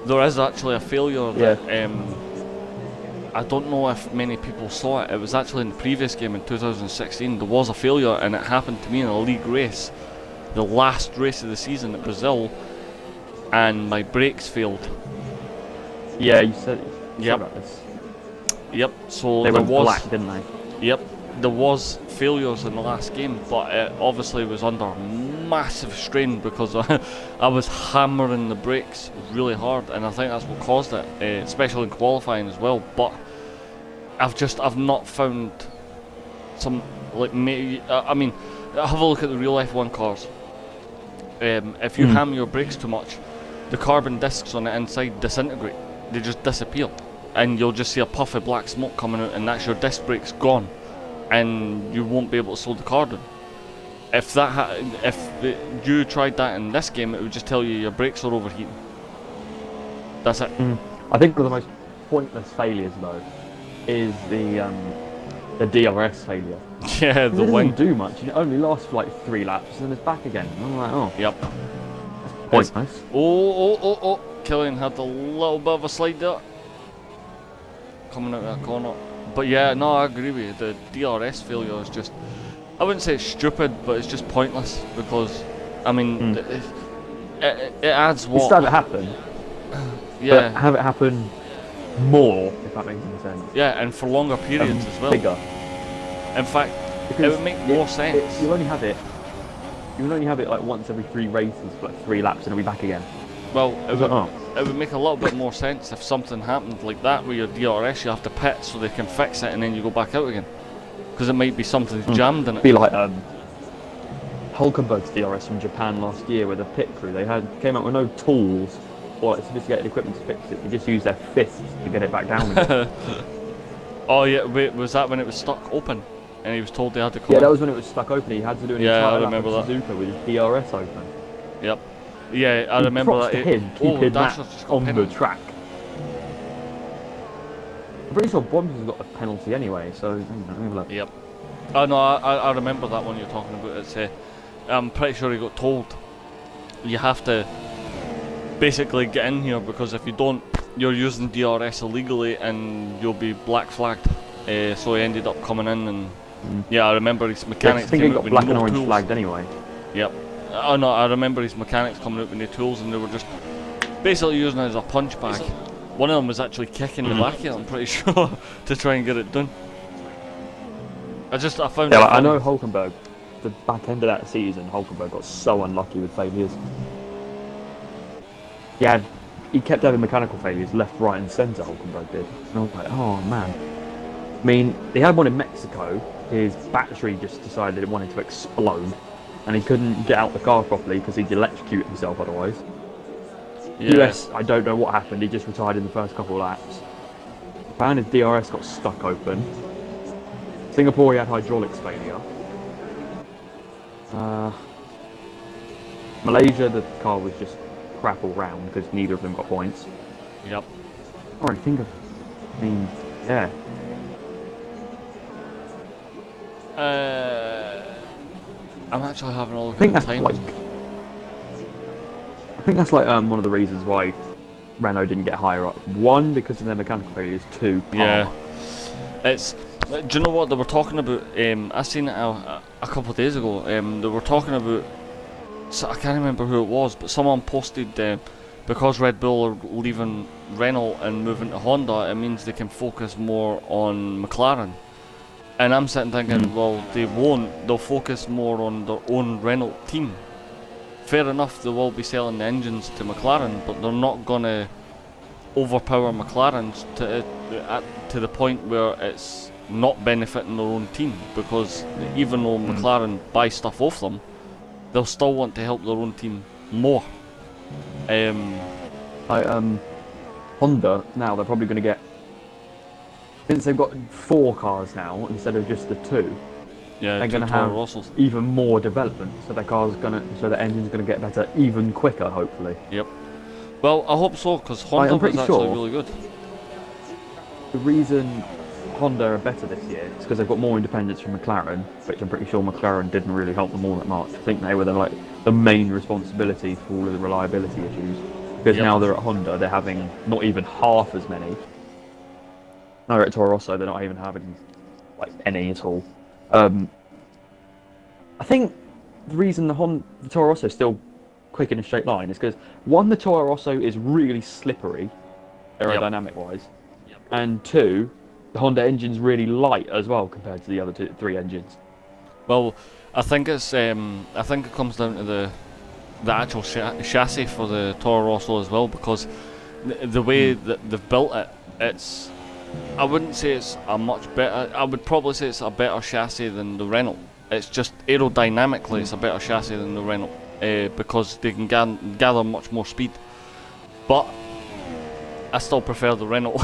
there is actually a failure that I don't know if many people saw it. It was actually in the previous game in 2016. There was a failure, and it happened to me in a league race, the last race of the season at Brazil, and my brakes failed. Yeah, you said Yep. about this. Yep. So They there went was. black, didn't they? Yep, there was failures in the last game, but it obviously was under massive strain because I was hammering the brakes really hard, and I think that's what caused it, especially in qualifying as well. But I've not found some like I mean, have a look at the real F1 cars. If you ham your brakes too much, the carbon discs on the inside disintegrate; they just disappear. And you'll just see a puff of black smoke coming out, and that's your disc brakes gone, and you won't be able to slow the car down. If you tried that in this game, it would just tell you your brakes are overheating. That's it. I think one of the most pointless failures though is the DRS failure. Yeah, It the doesn't wing. do much. It only lasts for like 3 laps, and then it's back again. And I'm like, oh, Yep. pointless. Oh! Killian had a little bit of a slide there, coming out of that corner. But yeah, no, I agree with you. The DRS failure is just, I wouldn't say it's stupid, but it's just pointless because, I mean, it adds It's what? to have it happen. Yeah. But have it happen more, if that makes any sense. Yeah, and for longer periods as well. Bigger. In fact, Because it would make more sense. You'll only have it like once every 3 races for like 3 laps and it'll be back again. Well, it would make a little bit more sense if something happened like that with your DRS. You have to pit so they can fix it and then you go back out again. Because it might be something jammed in it. Be like Hulkenberg's DRS from Japan last year with a pit crew. They came out with no tools or like sophisticated equipment to fix it. They just used their fists to get it back down again. Oh yeah, wait, was that when it was stuck open? And he was told they had to come Yeah, in? that was when it was stuck open. He had to do an entire lap of that. Suzuka with his DRS open. Yep. Yeah, I remember that. To him, keeping that on the penalty. track. I'm pretty sure Bob's got a penalty anyway, so let me have a look. Yep. Oh no, I remember that one you're talking about. It's I'm pretty sure he got told you have to basically get in here because if you don't, you're using DRS illegally and you'll be black flagged. So he ended up coming in and yeah, I remember his mechanics. I think he got black and orange flagged anyway. Yep. Oh no, I remember his mechanics coming out with the tools and they were just basically using it as a punch bag. One of them was actually kicking the back of it, I'm pretty sure, to try and get it done. I found Yeah, like, I know Hulkenberg, the back end of that season, Hulkenberg got so unlucky with failures. He kept having mechanical failures left, right and centre, Hulkenberg did. And I was like, oh man. I mean, he had one in Mexico, his battery just decided it wanted to explode. And he couldn't get out the car properly because he'd electrocute himself otherwise. Yeah. US, I don't know what happened, he just retired in the first couple of laps. Japan, his DRS got stuck open. Singapore, he had hydraulics failure. Malaysia, the car was just crap all round because neither of them got points. Yep. Alright, I mean, yeah. I'm actually having a look I think at the that's time. I think that's like one of the reasons why Renault didn't get higher up. 1, because of their mechanical failures. 2, Yeah. It's. Do you know what they were talking about? I seen it a couple of days ago. They were talking about. So I can't remember who it was, but someone posted because Red Bull are leaving Renault and moving to Honda, it means they can focus more on McLaren. And I'm sitting thinking, well, they won't. They'll focus more on their own Renault team. Fair enough, they will be selling the engines to McLaren, but they're not gonna overpower McLaren's to the point where it's not benefiting their own team. Because even though McLaren buy stuff off them, they'll still want to help their own team more. Honda, now they're probably going to get, since they've got 4 cars now instead of just the 2, Yeah, they're going to have even more development, so the engine's going to get better even quicker, hopefully. Yep. Well, I hope so, because Honda was actually really good. The reason Honda are better this year is because they've got more independence from McLaren, which I'm pretty sure McLaren didn't really help them all that much. I think they were the main responsibility for all of the reliability issues. Because now they're at Honda, they're having not even half as many. Now they're at Toro Rosso, they're not even having like any at all. I think the reason the Toro Rosso is still quick in a straight line is because 1, the Toro Rosso is really slippery, aerodynamic wise, and 2, the Honda engine's really light as well compared to the other 3 engines. Well, I think it comes down to the actual chassis for the Toro Rosso as well, because the way that they've built it, it's, I wouldn't say it's a much better, I would probably say it's a better chassis than the Renault. It's just aerodynamically it's a better chassis than the Renault, because they can gather much more speed. But I still prefer the Renault.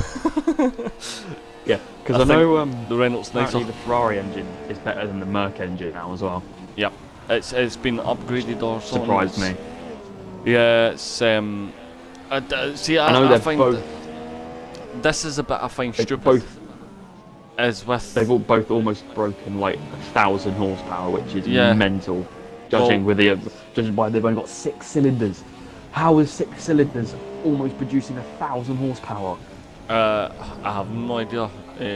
Yeah, because I know the Renault's nicer. The Ferrari engine is better than the Merc engine now as well. Yep, it's been upgraded or something. Surprised me. Yeah, it's I know they're find both. This is a bit I find stupid. They've both almost broken like 1,000 horsepower, which is mental. Judging by they've only got 6 cylinders. How is 6 cylinders almost producing 1,000 horsepower? I have no idea.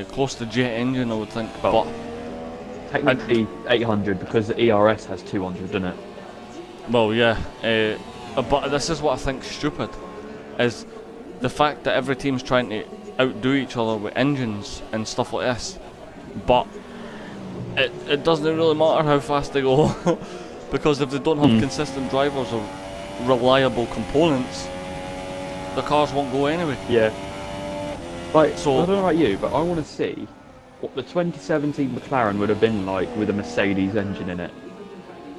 Close to jet engine, I would think. But technically 800 because the ERS has 200, doesn't it? Well, yeah. But this is what I think stupid is the fact that every team's trying to outdo each other with engines and stuff like this, but it doesn't really matter how fast they go, because if they don't have consistent drivers or reliable components, the cars won't go anyway. Yeah. Like, So I don't know about you, but I want to see what the 2017 McLaren would have been like with a Mercedes engine in it.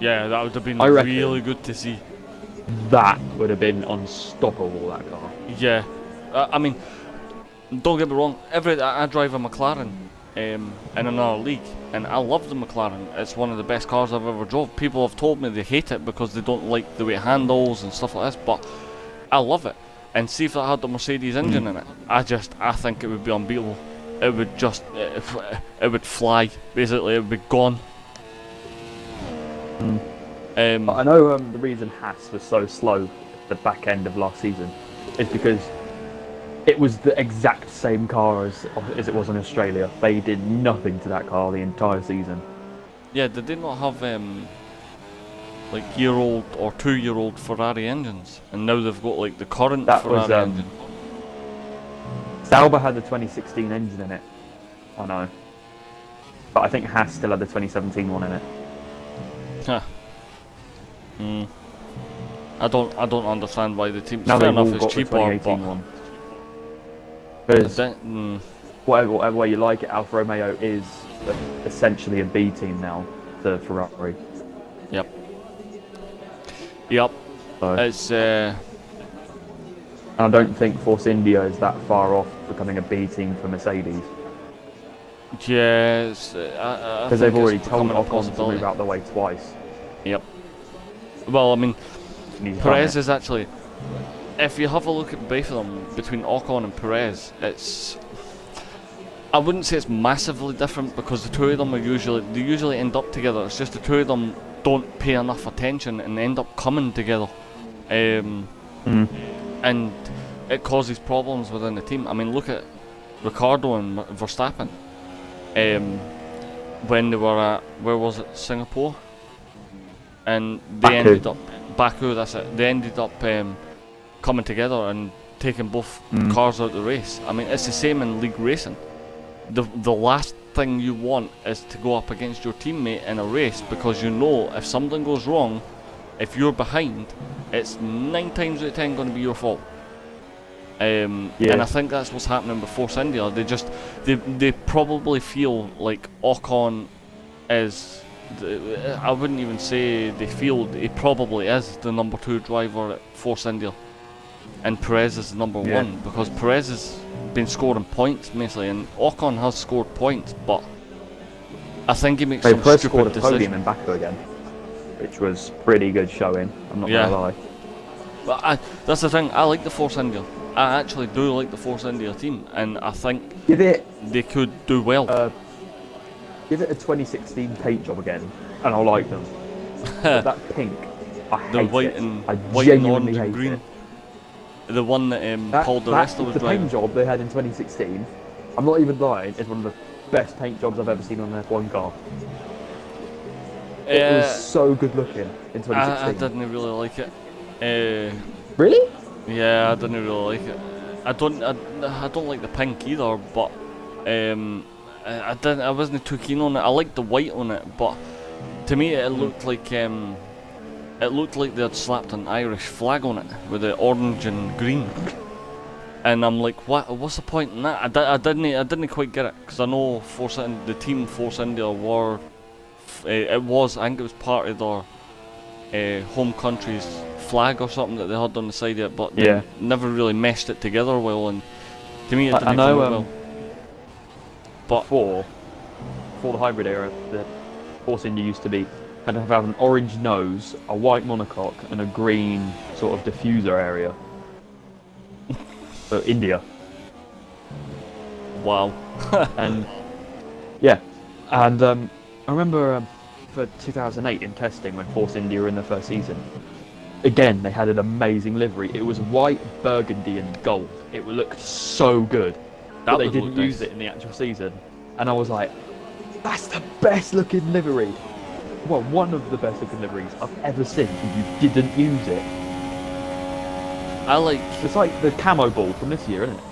yeah, that would have been I reckon really good to see. that would have been unstoppable, that car. Yeah, I mean, don't get me wrong. I drive a McLaren in another league, and I love the McLaren. It's one of the best cars I've ever drove. People have told me they hate it because they don't like the way it handles and stuff like this, but I love it. And see if that had the Mercedes engine in it, I think it would be unbeatable. It would just, it would fly. Basically, it would be gone. But I know the reason Haas was so slow at the back end of last season is because it was the exact same car as it was in Australia. They did nothing to that car the entire season. Yeah, did they not have like year-old or 2-year-old Ferrari engines, and now they've got like the current That Ferrari was engine? Sauber had the 2016 engine in it. I know, but I think Haas still had the 2017 one in it. Huh. I don't understand why the team. Now Fair they've enough, all it's got the cheaper, 2018 but one. Because then, whatever way you like it, Alfa Romeo is essentially a B team now to Ferrari. yep. So, It's I don't think Force India is that far off becoming a B team for Mercedes. yes, Because they've already told Ocon to possibility. move out the way twice. Yep. Well, I mean, And he's done Perez it. is actually. If you have a look at both of them, between Ocon and Perez, it's. I wouldn't say it's massively different because the two of them they usually end up together. It's just the two of them don't pay enough attention and end up coming together, and it causes problems within the team. I mean, look at Ricardo and Verstappen. When they were at, where was it, Singapore, and they Baku. ended up Baku. That's it. They ended up coming together and taking both cars out of the race. I mean, it's the same in league racing. The last thing you want is to go up against your teammate in a race, because you know if something goes wrong, if you're behind, it's 9 times out of 10 going to be your fault. And I think that's what's happening with Force India. They probably feel like Ocon is. I wouldn't even say they feel, he probably is the number 2 driver at Force India, and Perez is the number 1, because Perez has been scoring points mostly, and Ocon has scored points, but I think he makes some Perez stupid scored a decisions. podium in Baku again, which was pretty good showing. I'm not gonna lie. But that's the thing. I like the Force India. I actually do like the Force India team, and I think Give it they could do well. Give it a 2016 paint job again, and I'll like them. But that pink, I hate The white it. and I white and genuinely orange and hate green. it. The one that Paul Di Resta was the driving. paint job they had in 2016, I'm not even lying, is one of the best paint jobs I've ever seen on an F1 car. It was so good looking in 2016. I didn't really like it. Really? Yeah, I didn't really like it. I don't like the pink either, but I wasn't too keen on it. I liked the white on it, but to me it looked like they had slapped an Irish flag on it with the orange and green. And I'm like, what's the point in that? I didn't quite get it, because I know the team Force India were, I think it was part of their home country's flag or something that they had on the side of it, but they never really meshed it together well, and to me it didn't come out well. But before the hybrid era, the Force India used to had to have an orange nose, a white monocoque, and a green sort of diffuser area. So India. Wow. And yeah, and I remember for 2008 in testing when Force India were in their first season, again they had an amazing livery. It was white, burgundy, and gold. It looked so good, but they didn't use it in the actual season. And I was like, that's the best looking livery. Well, one of the best looking liveries I've ever seen. You didn't use it. I like. It's like the camo ball from this year, isn't it?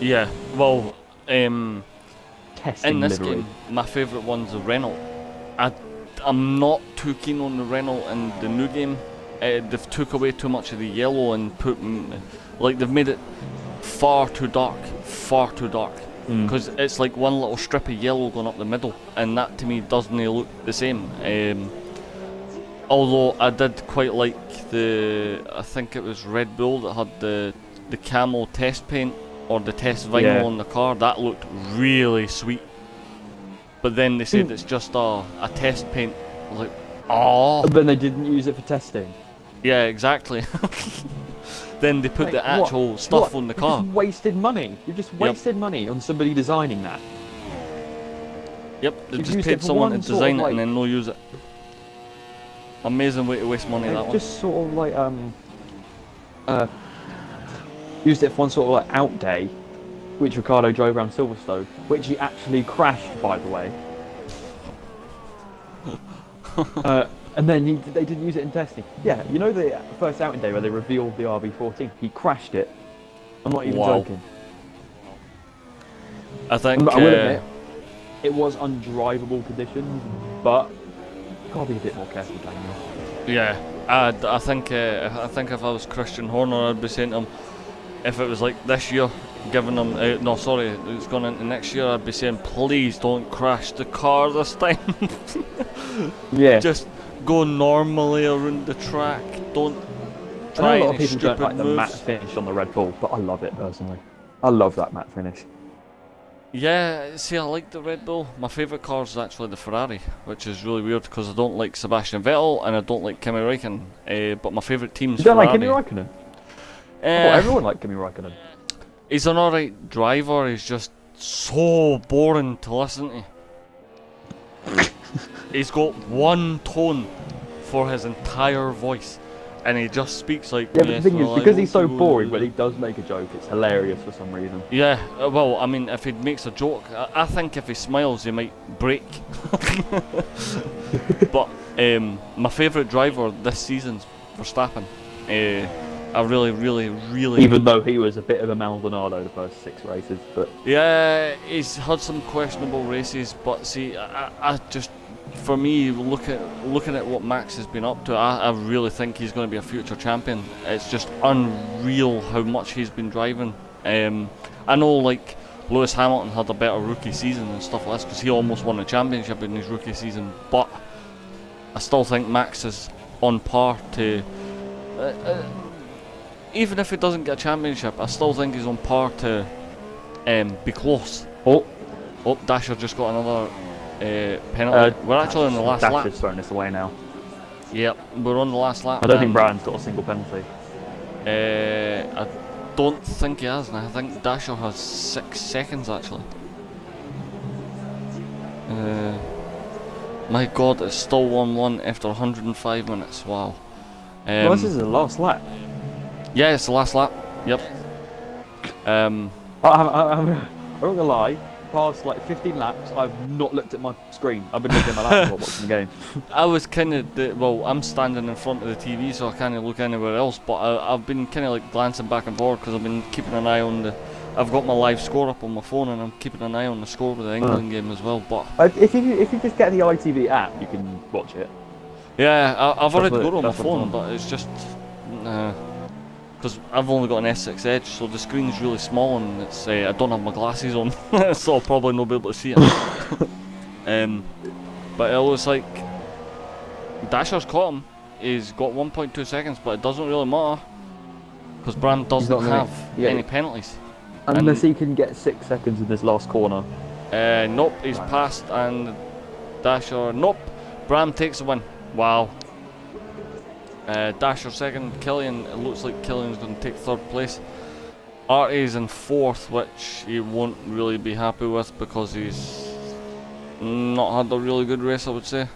Yeah. Well, Testing in this livery. game, my favourite one's the Renault. I'm not too keen on the Renault in the new game. They've took away too much of the yellow and like they've made it far too dark. Because it's like one little strip of yellow going up the middle, and that to me doesn't look the same. Although I did quite like I think it was Red Bull that had the camo test paint or the test vinyl on the car. That looked really sweet. But then they said it's just a test paint. I was like, oh. But then they didn't use it for testing. Yeah, exactly. Then they put the actual stuff on the car. You just wasted money. You just wasted money on somebody designing that. Yep, they just paid someone to design it and then no use it. Amazing way to waste money, that one. Just sort of like used it for one sort of like out day, which Ricardo drove around Silverstone, which he actually crashed, by the way. And then they didn't use it in testing. Yeah, you know the first outing day where they revealed the RB14? He crashed it. I'm not even joking. I think... I will admit, it was undrivable conditions, but you gotta be a bit more careful, Daniel. Yeah, I think if I was Christian Horner, I'd be saying to him, if it was like this year, giving him... no, sorry, it's gone into next year, I'd be saying, please don't crash the car this time. Yeah. Just go normally around the track. Don't try I know a lot of any people don't stupid like the matte moves. finish on the Red Bull, but I love it personally. I love that matte finish. Yeah, see, I like the Red Bull. My favourite car is actually the Ferrari, which is really weird because I don't like Sebastian Vettel and I don't like Kimi Räikkönen. But my favourite team's You don't Ferrari. like Kimi Räikkönen? Everyone liked Kimi Räikkönen. He's an alright driver, he's just so boring to listen to. He's got one tone for his entire voice, and he just speaks like... Yeah, but the thing is, because he's so boring, but he does make a joke, it's hilarious for some reason. Yeah, well, I mean, if he makes a joke, I think if he smiles, he might break. But my favourite driver this season's Verstappen. I really... Even though he was a bit of a Maldonado the first 6 races, but... Yeah, he's had some questionable races, but see, I just... For me, looking at what Max has been up to, I really think he's going to be a future champion. It's just unreal how much he's been driving. I know, like, Lewis Hamilton had a better rookie season and stuff like this because he almost won a championship in his rookie season, but I still think Max is on par to... even if he doesn't get a championship, I still think he's on par to be close. Oh, Dasher just got another penalty. We're actually on the last lap. Dasher's throwing this away now. Yep, we're on the last lap. I don't think Brian's got a single penalty. I don't think he has, and I think Dasher has 6 seconds actually. My God, it's still 1-1 after 105 minutes. Wow. Well, this is the last lap. Yeah, it's the last lap. Yep. I'm not gonna lie. Past like 15 laps, I've not looked at my screen. I've been looking at my laptop watching the game. I was kind of well. I'm standing in front of the TV, so I can't look anywhere else. But I've been kind of like glancing back and forward because I've been keeping an eye on the. I've got my live score up on my phone, and I'm keeping an eye on the score with the England game as well. But if you just get the ITV app, you can watch it. Yeah, I've already got it on my phone, but it's just because I've only got an S6 Edge, so the screen's really small, and it's I don't have my glasses on, so I'll probably not be able to see it. But it looks like Dasher's caught him. He's got 1.2 seconds, but it doesn't really matter because Bram doesn't have any penalties. Unless he can get 6 seconds in this last corner. Nope, he's passed, and Dasher. Nope, Bram takes the win. Wow. Dasher second, Killian, it looks like Killian's going to take 3rd place. Artie's in 4th, which he won't really be happy with because he's not had a really good race, I would say.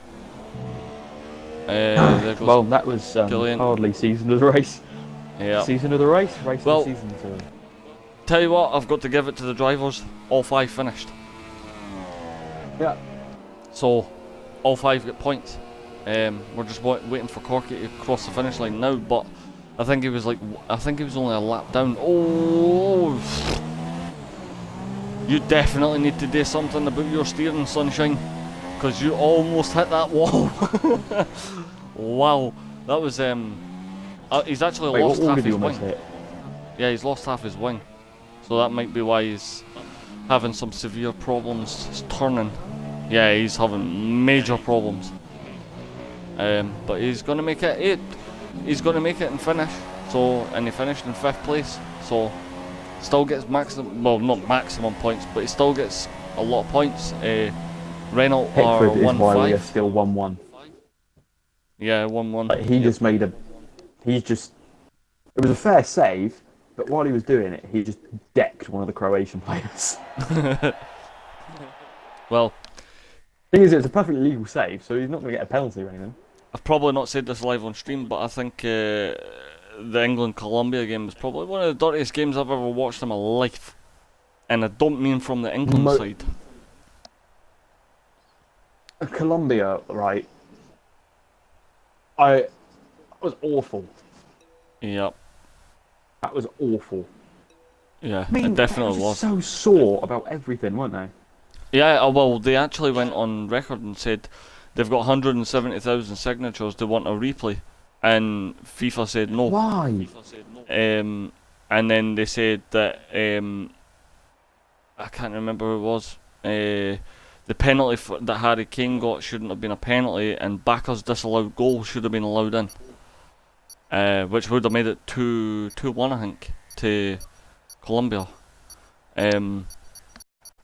There goes well, that was hardly season of the race. Yeah. Season of the race of the season. So. Tell you what, I've got to give it to the drivers. All 5 finished. Yeah. So, all 5 get points. We're just waiting for Corky to cross the finish line now, but I think he was only a lap down. Oh, you definitely need to do something about your steering, Sunshine, because you almost hit that wall. Wow, that was he's actually lost half his wing. Hit? Yeah, he's lost half his wing, so that might be why he's having some severe problems turning. Yeah, he's having major problems. But he's gonna make it. He's gonna make it and finish. So, and he finished in 5th place. So, still gets maximum. Well, not maximum points, but he still gets a lot of points. Renault are 1-5. Is why we are still 1-1. Yeah, 1-1. Like, he just made a. He's just. It was a fair save, but while he was doing it, he just decked one of the Croatian players. Well, thing is, it's a perfectly legal save, so he's not going to get a penalty or anything. I've probably not said this live on stream, but I think the England-Colombia game was probably one of the dirtiest games I've ever watched in my life. And I don't mean from the England side. Colombia, right? It was awful. Yep. That was awful. Yeah, I mean, it definitely was. So sore about everything, weren't they? Yeah, well, they actually went on record and said they've got 170,000 signatures they want a replay, and FIFA said no. Why? And then they said that I can't remember who it was. The penalty that Harry Kane got shouldn't have been a penalty, and Backer's disallowed goal should have been allowed in, which would have made it 2-1, I think, to Colombia.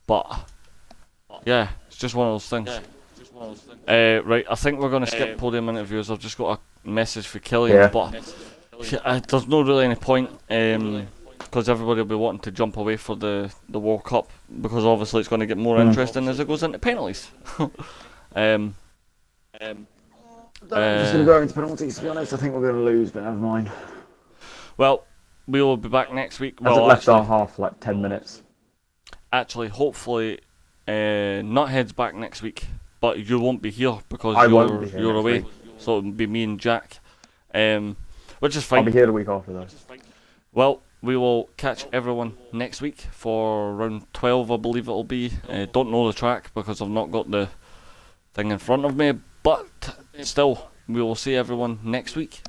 But yeah, it's just one of those things. Right, I think we're going to skip podium interviews. I've just got a message for Killian, but there's no really any point, because everybody will be wanting to jump away for the World Cup, because obviously it's going to get more interesting as it goes into penalties. I'm just going to go into penalties, to be honest. I think we're going to lose, but never mind. Well, we will be back next week. As it left our half for like 10 minutes. Actually, hopefully, Nuthead's back next week, but you won't be here because you're away. Week. So it'll be me and Jack, which is fine. I'll be here the week after, though. Well, we will catch everyone next week for round 12, I believe it'll be. Don't know the track because I've not got the thing in front of me, but still, we will see everyone next week.